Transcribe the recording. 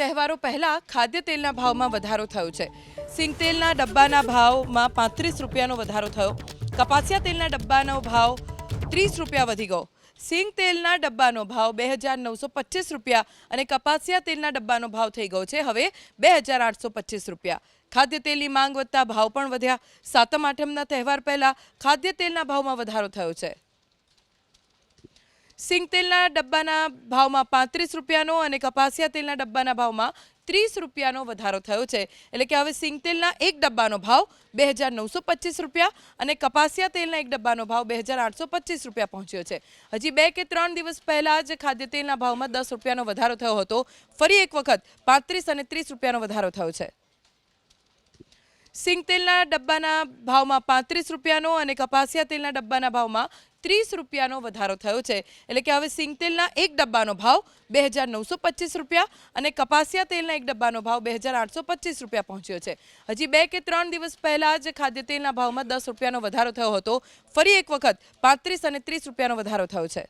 તહેવારો પહેલા ખાદ્ય તેલના ભાવમાં વધારો થયો છે। સિંગ તેલના ડબ્બાના ભાવમાં 35 રૂપિયાનો વધારો થયો। કપાસિયા તેલના ડબ્બાનો ભાવ 30 રૂપિયા વધી ગયો। સિંગ તેલના ડબ્બાનો ભાવ 2925 રૂપિયા અને કપાસિયા તેલના ડબ્બાનો ભાવ થઈ ગયો છે હવે 2825 રૂપિયા। ખાદ્ય તેલની માંગ વધતા ભાવ પણ વધ્યા। સાતમ આઠમના તહેવાર પહેલા ખાદ્ય તેલના ભાવમાં વધારો થયો છે। સિંગ તેલના ડબ્બાના ભાવમાં 35 રૂપિયાનો અને કપાસિયા તેલના ડબ્બાના ભાવમાં 30 રૂપિયાનો વધારો થયો છે। એટલે કે હવે સિંગ તેલના એક ડબ્બાનો ભાવ 2925 રૂપિયા અને કપાસિયા તેલના એક ડબ્બાનો ભાવ 2825 રૂપિયા પહોંચ્યો છે। હજી 2 કે 3 દિવસ પહેલા જ ખાદ્ય તેલના ભાવમાં 10 રૂપિયાનો વધારો થયો હતો। ફરી એક વખત 35 અને 30 રૂપિયાનો વધારો થયો છે। સિંગ તેલના ડબ્બાના ભાવમાં 35 રૂપિયાનો અને કપાસિયા તેલના ડબ્બાના ભાવમાં 30 રૂપિયાનો વધારો થયો છે। એટલે કે હવે સિંગ તેલના એક ડબ્બાનો ભાવ 2925 રૂપિયા અને કપાસિયા તેલના એક ડબ્બાનો ભાવ 2825 રૂપિયા પહોંચ્યો છે। હજી 2 કે 3 દિવસ પહેલા જ ખાદ્ય તેલના ભાવમાં 10 રૂપિયાનો વધારો થયો હતો। ફરી એક વખત 35 અને 30 રૂપિયાનો વધારો થયો છે।